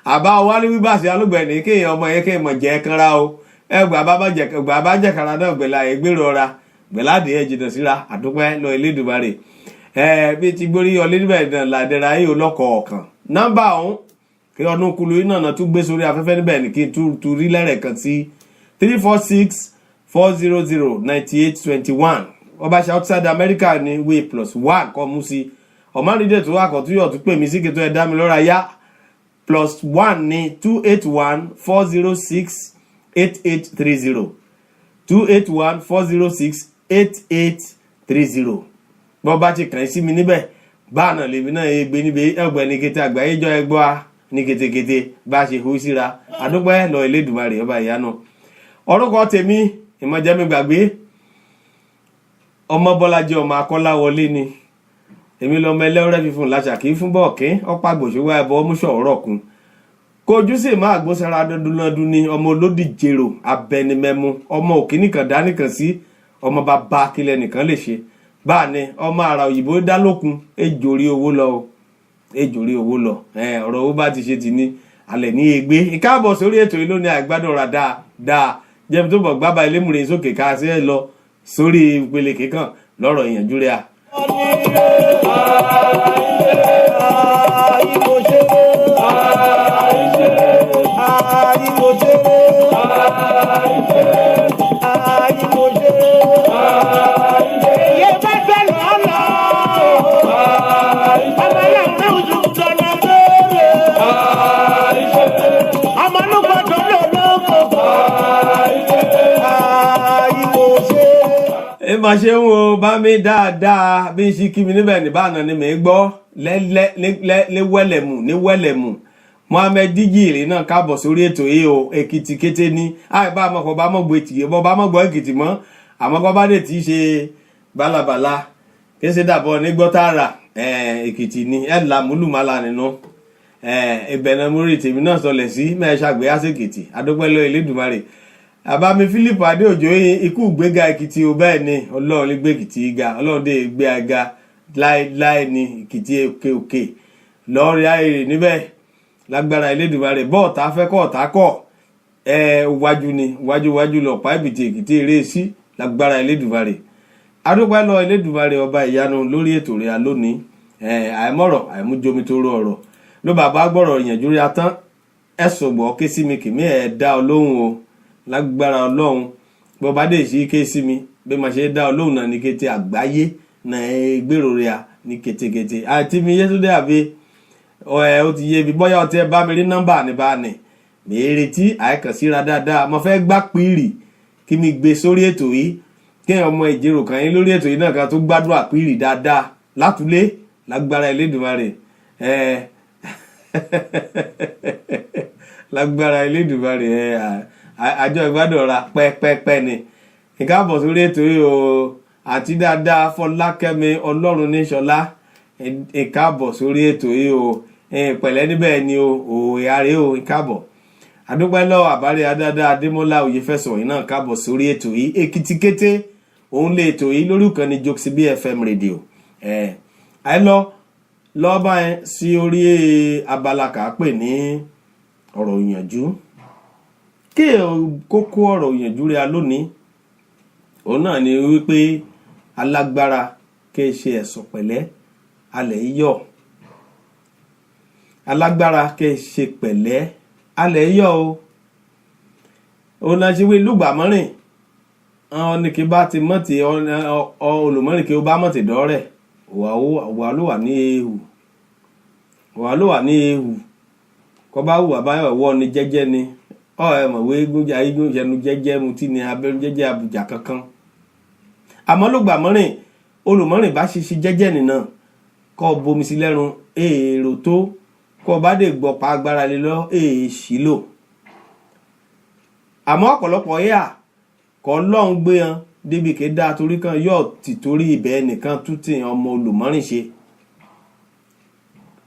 àbá wálé wíbà sí alúgbẹ̀ni kí ọmọ yẹn kí mọ̀ jẹ́ kanra o ẹgbà bá jẹ́ kanra náà gbẹ̀lá ẹgbẹ́rọ ọ̀ra gbẹ̀láde ẹ̀ jìnnà síra àdúpẹ́ lọ Elédùmarè bí ti gbórí ọlé níbẹ̀ náà làdẹ̀ra yìí olọ́kọ̀ọ̀kan nọ́mbà ọ̀hún kí ọdún kulu iná náà tún gbé sórí afẹ́fẹ́ níbẹ̀ ní kí n tún rí lẹ́rẹ̀ kan sí 346-400-9821 ọba ṣe outside America ní way +1 kọ́ mú sí ọmọdé tó wà kọ́ tó yọ̀ tó pè mí sí kí tó ẹ̀ dá mi lọ́ra yá +1 ní 281-406-8830 281-406-8830 bọ́ bá ti kàn sí mi níbẹ̀ báànà lèmi náà gbé níbi ẹgbẹ́ ní kété àgbáyé jọ ẹgbọ́ ní kétékété bá ṣe hó síra àdúpẹ́ lọ Elédùmarè ọba ìyanu orúkọ tèmi ìmọ̀jẹ́mi gbàgbé ọmọ Bọ́lájí ọmọ Akọ́láwọlé ni èmi lọmọ ẹlẹ́rẹ́ fífún láṣà kì í fún bọ́ọ̀kí ọ̀pá gbòṣùwà ẹ̀bọ ọmúṣọ̀ ọ̀rọ̀ kun kojú sì máa gbósára dúndúnlọ́dún ní ọmọ olódìjèrò abẹnimẹ́mu ọmọ òkìníkan dánìkan sí ọmọ bàbá kílẹ̀ nìkan lè ṣe báà ní ọmọ àrà òyìnbó dá lókun ejòrí owó lọ ọ̀rọ̀ owó bá ti ṣe ti ní alẹ̀ ní egbé ìkáàbọ̀ sórí ètò yìí lónìí àgbádùn ra dáadáa jẹ́mi tó bọ̀ gbábà ilémùrè sókè ká sí ẹ lọ sórí ìpele kíkan lọ́rọ̀ ìyànjú rẹ̀ à. Ma ṣe ń wo bá mi dáadáa bí n ṣe kí mi níbẹ̀ níbànà ni mi gbọ́ ní Mohammed Díjìrì náà káàbọ̀ sórí ètò yìí o Èkìtì kété ní àìbá àmọ́kọ̀ bá mọ̀ gbọ́ ètì bọ́ bá mọ̀ gbọ́ Èkìtì mọ́ àmọ́kọ̀ bá dé tí í ṣe bálabàlá kí n ṣe dàbọ̀ ní gbọ́ tààrà Èkìtì ní ẹ̀là múlùmálà nínú ìbẹ̀nà múrí tèmi náà sọlẹ̀ sí mẹ́ẹ̀ṣàgbéyà sí Èkìtì adúpẹ́lẹ́ Elédùmarè àbámi Philip Adéòjò ikú gbéga Èkìtì o bẹ́ẹ̀ ni Ọlọ́run lè gbé Èkìtì ga Ọlọ́run dé gbé aga láéláé ní Èkìtì òkè lọ́ọ̀rì àìrè níbẹ̀ lágbára Elédùmarè bọ́ọ̀tà fẹ́kọ̀ ọ̀tà kọ̀ wájú ni wájú lọ̀pá ìbìtì Èkìtì eré sí lágbára Elédùmarè adúpẹ́ lọ Elédùmarè ọba ìyanu lórí ètò rẹ̀ lónìí àìmọ̀rọ̀ àìmújomi tó rọ ọ̀rọ̀ ló bàbá gbọ́rọ̀ ìyànjú rẹ̀ tán ẹ̀sùngbọ̀ ké sí mi kìmí dá Ọlọ́run o lágbára Ọlọ́run bó bá dé sí ké sí mi bí ma ṣe dá Ọlọ́run náà ní kété àgbáyé náà gbèrò rẹ̀ ní kétékété àti mi Yétúndé àbí ó ti yé mi bóyá ọtí ẹ bá mi rí nọ́mbà ní bá ní mi retí àìkàn síra dáadáa mo fẹ́ gbá pírì kí mi gbé sórí ètò yìí kí ọmọ ìjírò kan yín lórí ètò yìí náà kan tó gbádùn àpírì dáadáa látúlé lágbára Elédùmarè lágbára Elédùmarè àjọ ìgbádùn ra pẹ́pẹ́pẹ́ ni ìkáàbọ̀ sórí ètò yìí o àti dáadáa Fọlákẹ́mi Ọlọ́run ní Ṣọlá ìkáàbọ̀ sórí ètò yìí o pẹ̀lẹ́ níbẹ̀ ni o ìyàrá o ìkáàbọ̀ àdúpẹ́ lọ àbárẹ̀ adáadáa Adémọ́lá Oyèfẹ̀sọ̀ yìí náà káàbọ̀ sórí ètò yìí Èkìtì kété òun lè ètò yìí lórí ìkànnì Jokesibi FM rédíò lọ́ọ́bà yẹn sí orí abala kà á pè ní ọ̀rọ̀ ìyànjú kí kókó ọ̀rọ̀ ìyànjú rẹ̀ lónìí òun náà ni wípé alágbára kí ṣe ẹ̀sọ̀ pẹ̀lẹ́ alẹ̀ yíyọ̀ alágbára kí ṣe pẹ̀lẹ́ alẹ̀ yíyọ̀ o òun náà ṣe wí lùgbàmọ́rìn ọ̀nì kí bá ti mọ́tì olùmọ́rìn kí ó bá mọ́tì dọ́rẹ̀ wà ló wà ní ewu kọ́ bá wù àbáyọ̀ wọ́ ni jẹ́jẹ́ ni mọ̀wé gúnjà igun jẹ́jẹ́ mu tí ni abẹ́rún jẹ́jẹ́ àbújá kankan àmọ́ ló gbà mọ́rìn olùmọ́rìn bá ṣiṣẹ́ jẹ́jẹ́ nìna kọ́ bomi sí lẹ́run èrò tó kọ́ bá dé gbọ́pa agbára lé lọ èèṣì lò àmọ́ ọ̀pọ̀lọpọ̀ yà kọ́ lọ́hún gbé hàn débi ké dáa torí kan yóò ti torí ibẹ̀ nìkan tún ti ọmọ olùmọ́rìn ṣe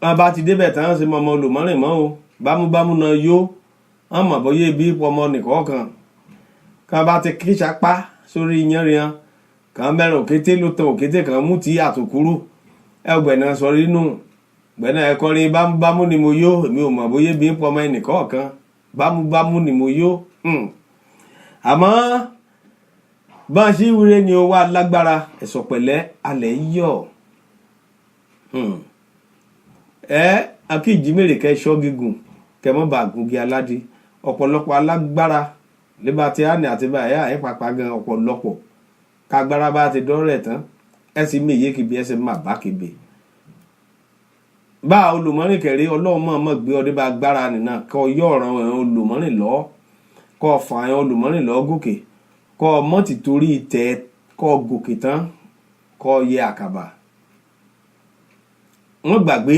wọn bá ti débẹ̀ tán ṣe mọ ọmọ olùmọ́rìn mọ́ o bámúbámú náà yó wọn mọ̀ bóyá ibi ipò ọmọ nìkọ̀ọ̀kan kan bá ti kí sapá sórí yanriyan kan mẹ́rin òkété ló tan òkété kan mú tí àtòkúrú ẹgbẹ̀ náà sọ nínú gbẹ́nà ẹ̀kọrin bámúbámú ni mo yó èmi ò mọ̀ bóyá bí ń pọ̀ ọmọ ẹnìkan kan bámúbámú ni mo yó àmọ́ bá a ṣe wúre ni ó wá lágbára ẹ̀sọ̀ pẹ̀lẹ́ alẹ́ yọ̀ akíjì mèrè kẹ́ ṣọ́ gígùn kẹ́ mọ́ bá gúngi aládé ọ̀pọ̀lọpọ̀ alágbára lébà tí a ní àti báyà ẹ̀ pàpà gan ọ̀pọ̀lọpọ̀ kágbára bá ti dọ́rẹ̀ tán ẹ̀ sì méye kìbi ẹ̀ sì má bá kìbi bá olùmọ́rin kẹ̀rí ọlọ́run mọ̀ gbé ọdẹ bá gbára nìna kọ́ yọ̀ ọ̀ràn olùmọ́rin lọ kọ́ fà ẹ̀ olùmọ́rin lọ gòkè kọ́ mọ́ ti torí tẹ̀ kọ́ gòkè tán kọ́ yẹ àkàbà wọ́n gbàgbé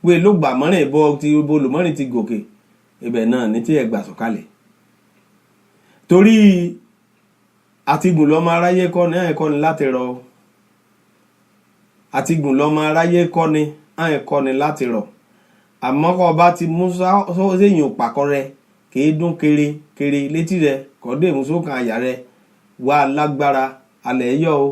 pé ló gbà mọ́rin ìbọn ti olùmọ́rin ti gòkè ibẹ̀ náà ní tí ẹ gbà sọ̀kalẹ̀ torí àtìgùn lọ́mọ aráyé kọ́ ní ẹ̀kọ́ ni láti rọ àtìgùn lọ́mọ aráyé kọ́ ni ẹ̀kọ́ ni láti rọ àmọ́ kọ́ bá ti mú sẹ́yìn òpàkọ́ rẹ kì í dún kéré kéré létí rẹ kọ́ dé mú sókàn àyà rẹ wà lágbára alẹ́ yọ o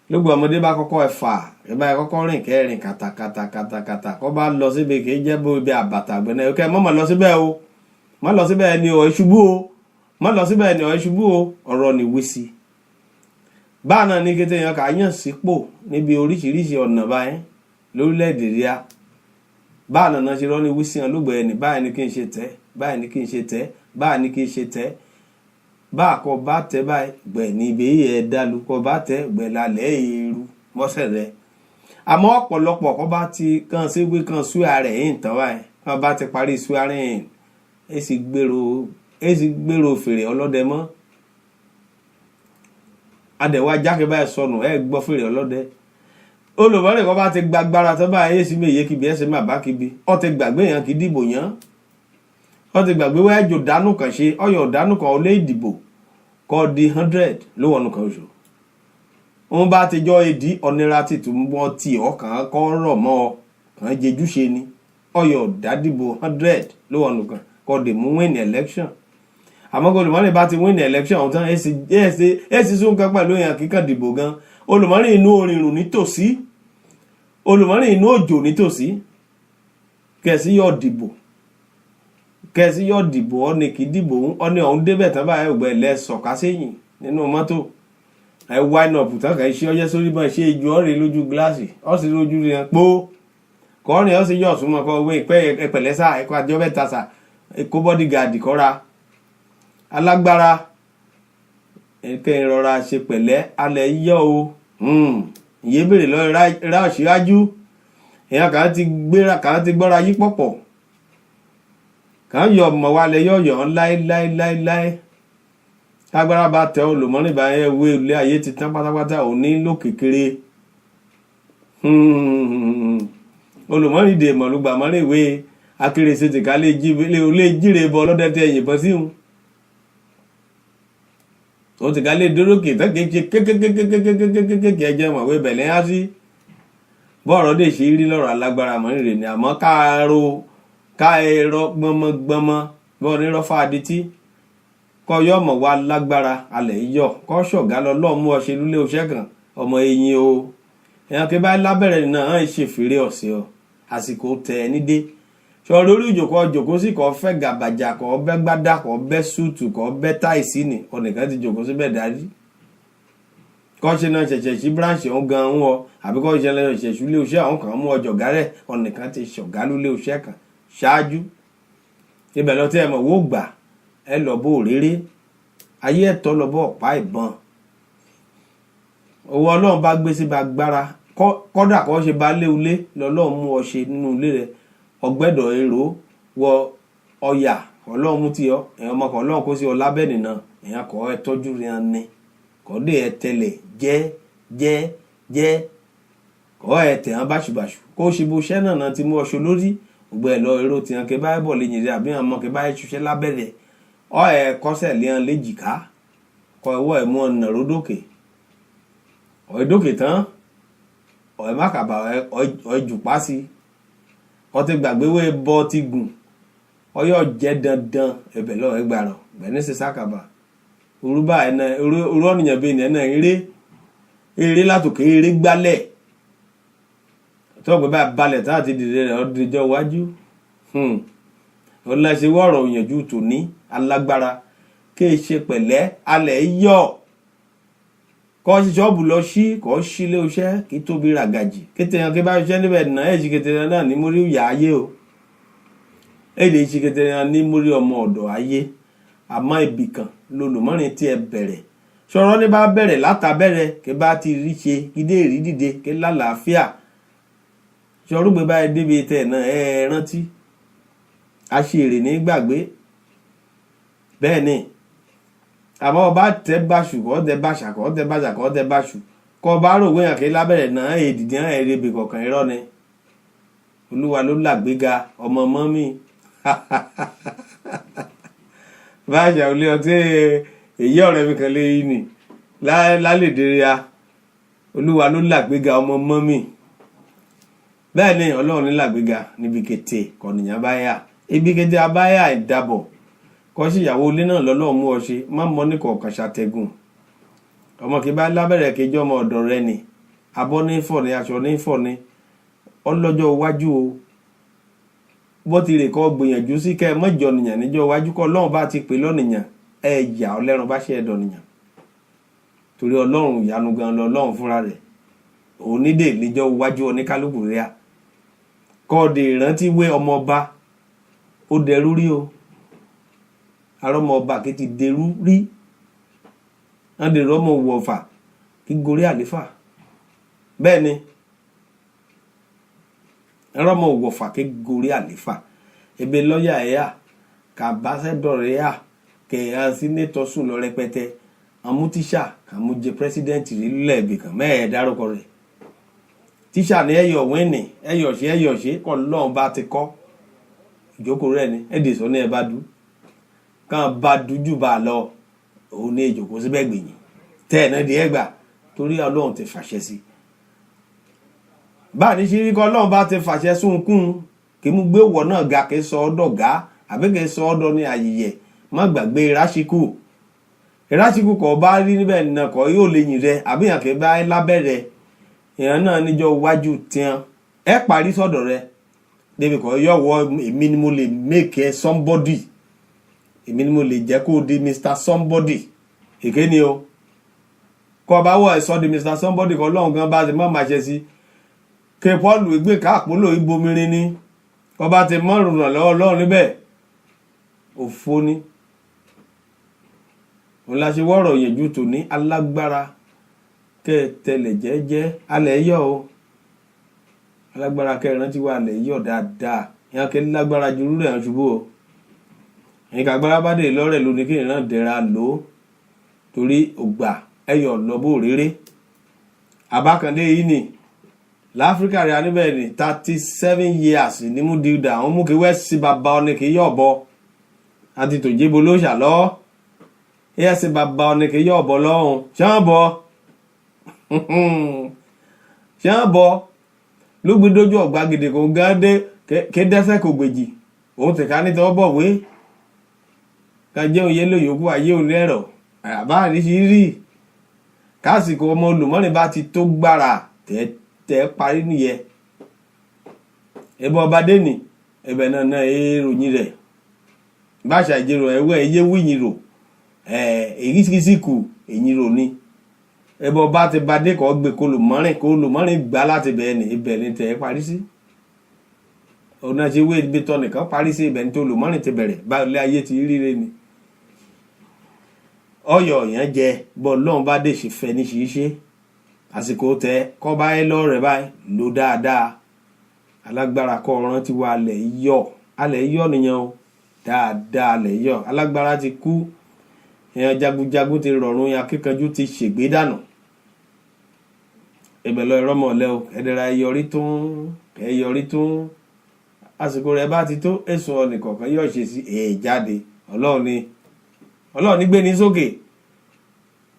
lóògbé ọmọdé bá kọ́kọ́ ẹ̀fà ẹ̀bá ẹ̀ kọ́kọ́ rìn kẹrin kàtàkàtàkàtà kọ́ bá lọ síbi kì í jẹ́ bó ibi àbàtà gbẹ̀nà ẹ̀kẹ́ mọ́ lọ síbẹ̀ o má lọ síbẹ̀ ni ọ̀ ìṣubú o má lọ síbẹ̀ ni ọ̀ ìṣubú o ọ̀rọ̀ ni wí sí báà náà ní kété yẹn kà á yàn sípò níbi oríṣiríṣi ọ̀nà báyìí lórílẹ̀‐èdè ríà báà náà ṣe rọ́ ní wí sí hàn lóògbé ẹni báyìí ni kí n ṣe tẹ́ báyìí ni kí n ṣe tẹ́ báyìí ni kí n ṣe tẹ́ báà kọ bá tẹ́ báyìí gbẹ̀ níbi ẹ̀ dálu kọ bá tẹ́ gbẹ̀ lálẹ́ èrú mọ́sẹ̀ rẹ̀ àmọ́ ọ̀pọ̀lọpọ̀ kọ́ bá ti kàn sí wí kàn sú ààrẹ yìí tán báyìí kàn bá ti parí sú ààrẹ yìí èsì gbèrò fèrè ọlọ́dẹ mọ́ adẹ̀wà jákè báyìí sọnù ẹ gbọ́ fèrè ọlọ́dẹ olùmọ́rìn kọ́ bá ti gbàgbára tán báyìí èsì méye kíbi ẹsẹ̀ má bá kíbi ọ ti gbàgbé yẹn kì í dìbò yẹn ọ ti gbàgbé wẹ́ẹ́ jò dánú kan ṣe ọyọ̀ dánú kan ó lé ìdìbò kọ́ di 100 ló wọnú kan oṣù wọn bá ti jọ èdè ọ̀nẹ́ra ti tún wọ́n ti ọkàn kọ́ rọ̀ mọ́ ọ kàn jẹjú ṣe ni ọyọ̀ dádìbò 100 ló wọnú kan kọ́ dè mú win election àmọ́ kí olùmọ́rin bá ti win election ọ̀hún tán èsì sún kan pẹ̀lú èèyàn kíkàn dìbò gan olùmọ́rin inú orìrùn nítòsí olùmọ́rin inú òjò nítòsí kẹ̀sí yọ dìbò ọ̀nì kì í dìbò ọ̀nì ọ̀hún débẹ̀ tán báyìí ògbẹ́ ilẹ̀ sọ̀ká sẹ́yìn nínú mọ́tò ẹ wáìnà ọ̀pùtàn kàn ṣe ọjọ́ sórí bọ́n ṣe ju ọ̀rẹ́ lójú gíláàsì ọ̀sìn lójú rẹ̀ pó kọ́rin ọ̀sìn yọ̀ súnmọ́ kọ́ owó ìpẹ́ ẹ̀pẹ̀lẹ́ sá ẹ̀kọ́ àjọ mẹ́ta sá ẹ̀kọ́ bọ́dígàdì kọ́ra alágbára ẹ̀kẹ́ ìrọ̀ra ṣe pẹ̀lẹ́ alẹ́ yọ̀ o ìyé bèrè lọ ra òṣìṣáájú èèyàn kàn ti gbọ́ra yí pọ̀pọ̀ kàn yọ ọmọ wa lẹ yọ̀yọ̀ láéláéláé agbára bá tẹ olùmọ́rin bá yẹn wé ilé ayé ti tán pátápátá ò ní ló kékeré olùmọ́rin dè mọ̀lúgbà mọ́rin ìwé akérèsé ti ká lè jíre bọ lọ́dẹ tẹ yìnbọn sí wọn ó ti ká lè dórókè tán kì í ṣe kékékékékékékékéké ẹjẹ mọ̀wé bẹ̀lẹ́ á sí bọ́ọ̀rọ̀ dè ṣe rí lọ́rọ̀ alágbára mọ́rin rè ní àmọ́ ká ẹ̀rọ gbọmọgbọmọ bọ́ọ̀ ní rọ́fà adití kọ́ yọ ọmọ wa lágbára alẹ̀ yọ kọ́ ṣọ̀gá lọ lọ́ọ̀mú ọṣẹ lulẹ̀ oṣẹ́ kan ọmọ eyín o èèyàn kí bá lábẹ́rẹ̀ náà ń ṣe fèrè ọ̀sẹ̀ ọ àsìkò tẹ̀ ẹ́ nídé ṣọ lórí ìjòkó sí kọ́ fẹ́ gàbàjà kọ́ bẹ́ gbádà kọ́ bẹ́ súùtù kọ́ bẹ́ táìsì ni ọ̀nìkan ti jòkó síbẹ̀ darí kọ́ ṣe náà ṣẹ̀ṣẹ̀ sí bíráǹṣì ọ̀hún gan ń wọ àbí kọ́ ṣe náà ṣẹ̀ṣẹ̀ lulẹ̀ oṣẹ́ ọ̀hún kan mú ọjọ̀gá rẹ̀ ọ̀nìkan ti ṣọ̀gá lulẹ̀ oṣẹ́ kan ṣáájú ibẹ̀ lọ tí ẹ mọ̀ wó gbà ẹ lọ bó òréré ayé ẹ̀tọ́ lọ bó ọ̀pá ìbọn owó ọlọ́run bá gbé sí bá gbára kọ́dà kọ́ ṣe bá lé ulé lọ́lọ́run mú ọ ṣe nínú ilé rẹ ọgbẹ́dọ̀ èrò wọ ọyà ọlọ́run mú tiọ́ èèyàn ọmọkàn ọlọ́run kó sí ọ lábẹ́ nìna èèyàn kọ́ ẹ tọ́jú rẹ ní kọ́ dé ẹ tẹlẹ̀ jẹ́ kọ́ ẹ tẹ̀ hàn báṣubàṣu kó ṣe bó ṣẹ́ náà ti mú ọṣọ lórí gbogbo ẹ̀ lọ èrò tiẹ̀ kẹ́ báyìí bọ̀ lè yìnrìn àbí àwọn kẹ́ báyìí ṣiṣẹ́ lábẹ́rẹ̀ ọ ẹ̀ kọ́sẹ̀ léèyàn léjìká kọ́ ẹ̀wọ́ ẹ̀ mú ọ̀nà ródòkè ọ̀ ìdókè tán ọ̀ ẹ̀ má kàbà ọ̀ ìjùpá sí ọ ti gbàgbé wé bọ́ ti gùn ọ yóò jẹ́ dandan ẹ̀bẹ̀ lọ́wọ́ ẹ̀ gbàrọ̀ gbẹ̀ní sí sákàbà orúbà ẹ̀ náà orú ọ̀nìyàn bíi ẹ̀ náà eré látòkè eré gbálẹ̀ tó gbé bá balẹ̀ tá àti dìde rẹ̀ ọdẹjọ́ wájú ọlọ́ṣẹ́ wọ́ọ̀rọ̀ òyìnjú tò ní alágbára kí ẹ ṣe pẹ̀lẹ́ alẹ̀ yọ̀ kọ́ sí ṣọ́ọ̀bù lọ sí kọ́ sílé iṣẹ́ kí tóbi ràgàjì kété kí bá ṣiṣẹ́ níbẹ̀ náà ẹ̀ ṣe kété náà ní mórí ìyá ayé o èdè ṣe kété náà ní mórí ọmọ ọ̀dọ̀ ayé àmọ́ ibì kan lolùmọ́rin tí ẹ bẹ̀rẹ̀ sọ̀rọ̀ ní bá bẹ̀rẹ̀ látàbẹ̀rẹ̀ kí bá ti rí ṣe kí dé rí dìde kí lálàáfíà sọ̀rọ̀ gbé báyìí débi tẹ̀ náà ẹ rántí aṣèrè ní gbàgbé bẹ́ẹ̀ ni àmọ́ ọba tẹ báṣù kọ́ tẹ báṣà kọ́ tẹ báṣà kọ́ tẹ báṣù kọ́ bá rò wéyàn kí lábẹ́rẹ̀ náà èdìdì náà èrèbè kọ̀ọ̀kan irọ́ ni olúwa ló làgbéga ọmọ mọ́mí báṣà olè ọtí èyí ọ̀rẹ́ mi kan lé yìí ni lálẹ́dẹ̀ẹ́rẹ́ ya olúwa ló làgbéga ọmọ mọ́mí bẹ́ẹ̀ ni ọlọ́run ní làgbéga níbi kété kọ̀nìyàn báyà ibi kété abáyà ìdábọ̀ kọ́ sí ìyàwó ilé náà lọ́lọ́ mú ọ ṣe má mọ́ ní kọ̀ọ̀kan ṣàtẹ̀gùn ọmọ kí bá lábẹ́rẹ̀ kejì ọmọ ọ̀dọ̀ rẹ ni abọ́ ní fọ̀ ni aṣọ ní fọ̀ ni ọlọ́jọ́ iwájú o bó ti rè kọ́ gbìyànjú sí kẹ́ ẹ mọ́jọ nìyàn níjọ́ iwájú kọ́ ọlọ́run bá ti pè lọ́nìyàn ẹ yà ọlẹ́run bá ṣe ẹ̀dọ̀ nìyàn torí ọlọ́run ìyanu gan lọ́lọ́run fúnra rẹ̀ òun nídè níjọ́ iwájú oníkálukú rẹ̀ kọ́ ọ̀dẹ̀ ìrántí wé ọmọ ọba ó dẹrú rí o arọ́mọ ọba kí ti dẹrú rí wọ́n dèrò ọmọ wọ̀fà kí gorí àléfà bẹ́ẹ̀ ni arọ́mọ wọ̀fà kí gorí àléfà ebe lọ́ọ̀yà ẹ̀yà kàbáṣẹ́dọ̀rẹ́ ẹ̀yà kẹ̀yà sínétọ̀ sùn lọ rẹpẹtẹ àmú tíṣà kàmú jẹ pírẹsidẹ́ǹtì rí lẹ́ẹ̀bì kan mẹ́ẹ̀ dárúkọ rẹ̀ tíṣà ní ẹ̀yọ̀ wẹ́nì ẹ̀yọ̀ ṣe kọ́ lọ́ọ̀ bá ti kọ́ ìjókòó rẹ̀ ni ẹ̀dẹ̀sọ ní ẹ bá dú kàn bá dújú bá lọ òun ní ìjókòó síbẹ̀ gbìyìn tẹ́ ẹ̀ náà di ẹgbà torí ọlọ́run ti fàṣẹ sí bá ní ṣe rí kọ́ ọlọ́run bá ti fàṣẹ súnkún kí mú gbé wọ̀ náà ga kí sọ ọ́dọ̀ gá àbí kí sọ ọ́dọ̀ ní ayẹyẹ má gbàgbé ìrásíkù kọ̀ bá rí níbẹ̀ nìkan kọ́ yóò lè yìn rẹ àbí yàn kí bá lábẹ́rẹ̀ èèyàn náà níjọ́ iwájú tiẹn ẹ parí sọ́dọ̀ rẹ débi kọ́ yọ̀wọ́ èmi ni mo lè make ẹ somebody èmi ni mo lè jẹ́ kó di Mr. Somebody èké ni o kọ́ bá wọ̀ ẹ̀sọ́ di Mr. Somebody kọ́ lọ́hùn gan bá ti mọ́ máa ṣe sí kí Pọ́ọ̀lù ìgbé káàpólò ìbomirin ni kọ́ bá ti mọ́ rùnà lọ́wọ́ lọ́rùn níbẹ̀ òfo ni òun la ṣe wọ́rọ̀ yẹ̀jú tò ní alágbára kẹ́ ẹ tẹlẹ̀ jẹ́jẹ́ alẹ́ yọ̀ o alágbára kẹ́ ẹ rántí wà alẹ́ yọ̀ dáadáa ìyàn kẹ́ lágbára ju rúrẹ̀ hàn ṣubú o ẹ̀yìn kàgbára bá dé lọ́rẹ̀ lónìí kí ìran dẹ̀ra lò ó torí ògbà ẹyọ̀ lọ́bọ̀ rere abákandé yìí ni láfíríkà rẹ̀ níbẹ̀ ni 37 years ní mú dídà àwọn mú kí west sí bàbá ọ ní kí yọ̀ bọ àti tòjébo ló ṣàlọ́ ẹ̀ sí bàbá ọ ní kí yọ̀ bọ lọ́hùn ṣán bọ ló gbé dójú ọ̀gbà gidi kò gán dé ké dẹ́sẹ̀ kò gbèjì òun tẹ̀ka nítorí bọ̀ wé kájẹ́ òye lóyòókù ayé òní ẹ̀rọ àbá àríṣí rí kásìkò ọmọ olùmọ́rin bá ti tó gbára tẹ́ parí nìyẹn ẹbọ ọba dẹ́nì ẹbẹ̀ náà èròyìn rẹ̀ báṣà ìjẹrò ẹwẹ́ ẹyẹ wíyìn rò èyíkísíkù èyìn rò ní ẹbọ ọba ti bá dé kọ́ gbé kólùmọ́rin gbá láti bẹ̀ẹ́ ní ibẹ̀ ní tẹ́ parí sí ọ̀nà ṣe wé ibi tọ́ nìkan parí sí ibẹ̀ ní tó olùmọ́rin ti bẹ̀rẹ̀ báyìí ayé ti ríre ni ọyọ yẹn jẹ bọ lọ́n bá dé ṣe fẹ́ ní ṣíṣe àsìkò tẹ kọ́ bá ẹ lọ rẹ̀ báyìí lò dáadáa alágbára kọ́ ọ̀ràn ti wá alẹ̀ yọ̀ nìyẹn o dáadáa alẹ̀ yọ̀ alágbára ti kú èèyàn jagunjagun ti rọrùn yẹn akíkanjú ti ṣègbè dànù ẹbẹ̀ lọ ìrọ́mọ̀lẹ́ o ẹ̀dẹ̀ra ẹ̀yọrí tún àsìkò rẹ̀ bá ti tó èso ọ̀nìkọ̀ọ̀kan yóò ṣe sí jáde ọlọ́run ní gbé ní sókè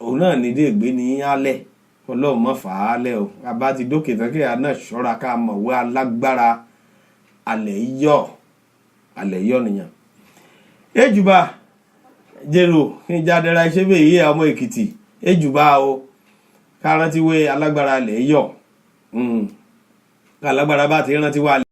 òun náà ní dé gbé ní alẹ́ ọlọ́run mọ́ fà á lẹ́ o abá ti dókè tán kí àná ṣọ́ra ká mọ̀wé alágbára alẹ́ yọ̀ nìyàn ejùbà jèrò kí n jádẹ́ra iṣẹ́ bẹ́ẹ̀ yí ọmọ Èkìtì ejùbà o ká rántí wé alágbára alẹ́ yọ̀ kálágbára bá ti rántí wà